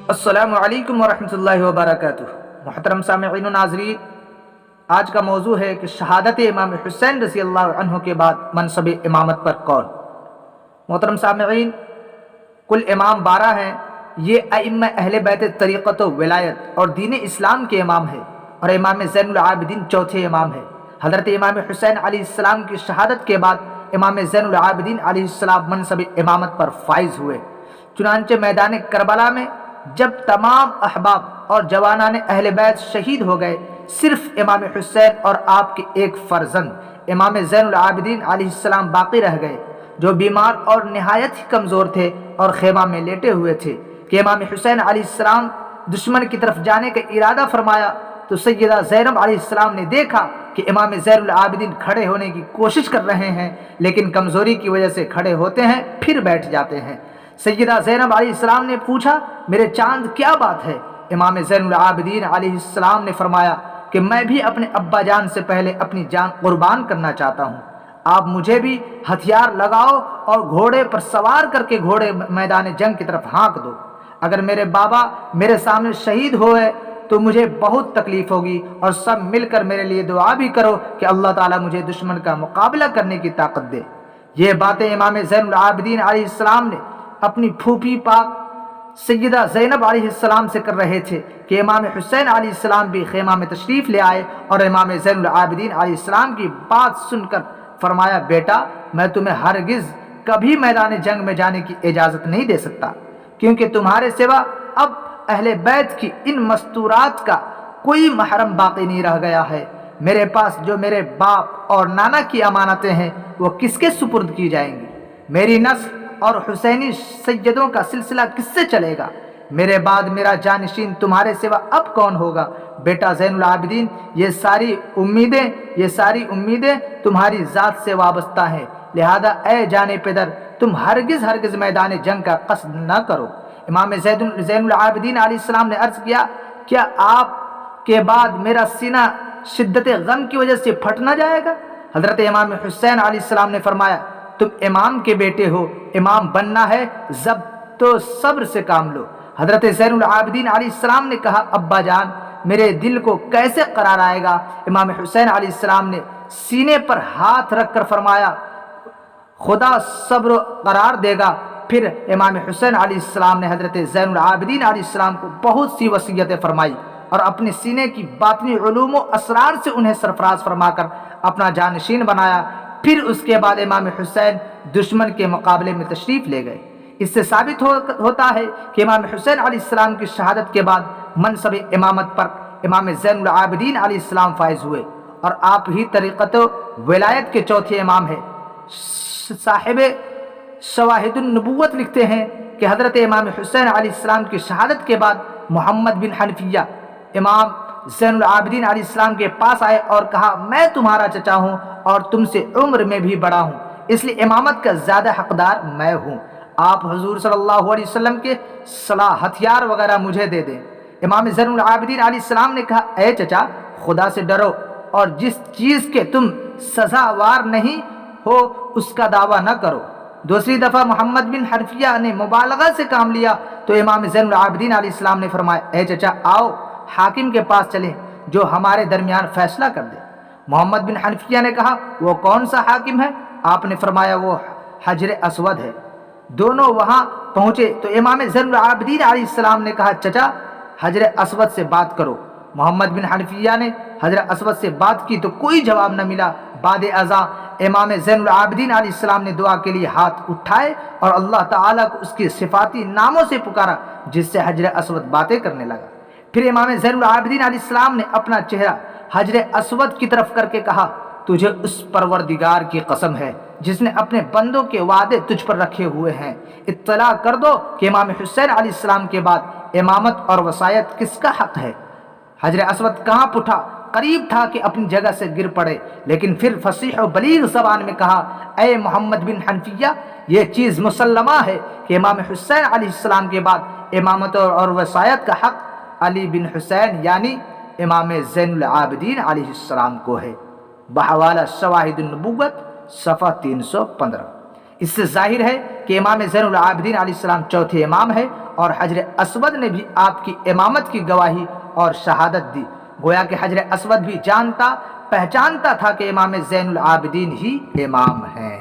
السلام علیکم ورحمۃ اللہ وبرکاتہ۔ محترم سامعین و ناظرین، آج کا موضوع ہے کہ شہادت امام حسین رضی اللہ عنہ کے بعد منصب امامت پر قول۔ محترم سامعین، کل امام 12 ہیں۔ یہ ائمہ اہل بیت طریقت و ولایت اور دین اسلام کے امام ہیں، اور امام زین العابدین چوتھے امام ہیں۔ حضرت امام حسین علیہ السلام کی شہادت کے بعد امام زین العابدین علیہ السلام منصب امامت پر فائز ہوئے۔ چنانچہ میدان کربلا میں جب تمام احباب اور جوانان اہل بیت شہید ہو گئے، صرف امام حسین اور آپ کے ایک فرزند امام زین العابدین علیہ السلام باقی رہ گئے، جو بیمار اور نہایت ہی کمزور تھے اور خیمہ میں لیٹے ہوئے تھے کہ امام حسین علیہ السلام دشمن کی طرف جانے کا ارادہ فرمایا تو سیدہ زینب علیہ السلام نے دیکھا کہ امام زین العابدین کھڑے ہونے کی کوشش کر رہے ہیں، لیکن کمزوری کی وجہ سے کھڑے ہوتے ہیں پھر بیٹھ جاتے ہیں۔ سیدہ زینب علیہ السلام نے پوچھا، میرے چاند کیا بات ہے؟ امام زین العابدین علیہ السلام نے فرمایا کہ میں بھی اپنے ابا جان سے پہلے اپنی جان قربان کرنا چاہتا ہوں۔ آپ مجھے بھی ہتھیار لگاؤ اور گھوڑے پر سوار کر کے گھوڑے میدان جنگ کی طرف ہانک دو۔ اگر میرے بابا میرے سامنے شہید ہوئے تو مجھے بہت تکلیف ہوگی، اور سب مل کر میرے لیے دعا بھی کرو کہ اللہ تعالیٰ مجھے دشمن کا مقابلہ کرنے کی طاقت دے۔ یہ باتیں امام زین العابدین علیہ السلام نے اپنی پھوپھی پاک سیدہ زینب علیہ السلام سے کر رہے تھے کہ امام حسین علیہ السلام بھی خیمہ میں تشریف لے آئے، اور امام زین العابدین علیہ السلام کی بات سن کر فرمایا، بیٹا میں تمہیں ہرگز کبھی میدان جنگ میں جانے کی اجازت نہیں دے سکتا، کیونکہ تمہارے سوا اب اہل بیت کی ان مستورات کا کوئی محرم باقی نہیں رہ گیا ہے۔ میرے پاس جو میرے باپ اور نانا کی امانتیں ہیں وہ کس کے سپرد کی جائیں گی؟ میری نسل اور حسینی سیدوں کا سلسلہ کس سے چلے گا؟ میرے بعد میرا جانشین تمہارے سوا اب کون ہوگا؟ بیٹا زین العابدین، یہ ساری امیدیں تمہاری ذات سے وابستہ ہیں، لہذا اے جان پدر تم ہرگز میدان جنگ کا قصد نہ کرو۔ امام زین العابدین علیہ السلام نے عرض کیا، کیا آپ کے بعد میرا سینہ شدت غم کی وجہ سے پھٹ نہ جائے گا؟ حضرت امام حسین علیہ السلام نے فرمایا، تم امام کے بیٹے ہو، امام بننا ہے ضبط و صبر سے کام لو۔ حضرت زین العابدین علیہ السلام نے کہا، ابا جان میرے دل کو کیسے قرار آئے گا؟ امام حسین علیہ السلام نے سینے پر ہاتھ رکھ کر فرمایا، خدا صبر قرار دے گا۔ پھر امام حسین علیہ السلام نے حضرت زین العابدین علیہ السلام کو بہت سی وصیتیں فرمائی، اور اپنے سینے کی باطنی علوم و اسرار سے انہیں سرفراز فرما کر اپنا جانشین بنایا۔ پھر اس کے بعد امام حسین دشمن کے مقابلے میں تشریف لے گئے۔ اس سے ثابت ہوتا ہے کہ امام حسین علیہ السلام کی شہادت کے بعد منصب امامت پر امام زین العابدین علیہ السلام فائز ہوئے، اور آپ ہی طریقت و ولایت کے چوتھے امام ہیں۔ صاحب شواہد النبوت لکھتے ہیں کہ حضرت امام حسین علیہ السلام کی شہادت کے بعد محمد بن حنفیہ امام زین العابدین علیہ السلام کے پاس آئے اور کہا، میں تمہارا چچا ہوں اور تم سے عمر میں بھی بڑا ہوں، اس لیے امامت کا زیادہ حقدار میں ہوں۔ آپ حضور صلی اللہ علیہ وسلم کے سلاح ہتھیار وغیرہ مجھے دے دیں۔ امام زین العابدین علیہ السلام نے کہا، اے چچا خدا سے ڈرو، اور جس چیز کے تم سزاوار نہیں ہو اس کا دعویٰ نہ کرو۔ دوسری دفعہ محمد بن حنفیہ نے مبالغہ سے کام لیا تو امام زین العابدین علیہ السلام نے فرمایا، اے چچا آؤ حاکم کے پاس چلیں جو ہمارے درمیان فیصلہ کر دے۔ محمد بن حنفیہ نے کہا، وہ کون سا حاکم ہے؟ آپ نے فرمایا، وہ حجر اسود ہے۔ دونوں وہاں پہنچے تو امام زین العابدین علیہ السلام نے کہا، چچا حجر اسود سے بات کرو۔ محمد بن حنفیہ نے حجر اسود سے بات کی تو کوئی جواب نہ ملا۔ بعد ازاں امام زین العابدین علیہ السلام نے دعا کے لیے ہاتھ اٹھائے اور اللہ تعالیٰ کو اس کے صفاتی ناموں سے پکارا، جس سے حجر اسود باتیں کرنے لگا۔ پھر امام زین العابدین علیہ السلام نے اپنا چہرہ حجر اسود کی طرف کر کے کہا، تجھے اس پروردگار کی قسم ہے جس نے اپنے بندوں کے وعدے تجھ پر رکھے ہوئے ہیں، اطلاع کر دو کہ امام حسین علیہ السلام کے بعد امامت اور وصایت کس کا حق ہے۔ حجر اسود کہاں اٹھا، قریب تھا کہ اپنی جگہ سے گر پڑے، لیکن پھر فصیح و بلیغ زبان میں کہا، اے محمد بن حنفیہ، یہ چیز مسلمہ ہے کہ امام حسین علیہ السلام کے بعد امامت اور وصایت کا حق علی بن حسین یعنی امام زین العابدین علیہ السلام کو ہے۔ بحوالہ شواہد النبوت صفحہ 315۔ اس سے ظاہر ہے کہ امام زین العابدین علیہ السلام چوتھے امام ہے اور حجر اسود نے بھی آپ کی امامت کی گواہی اور شہادت دی۔ گویا کہ حجر اسود بھی جانتا پہچانتا تھا کہ امام زین العابدین ہی امام ہیں۔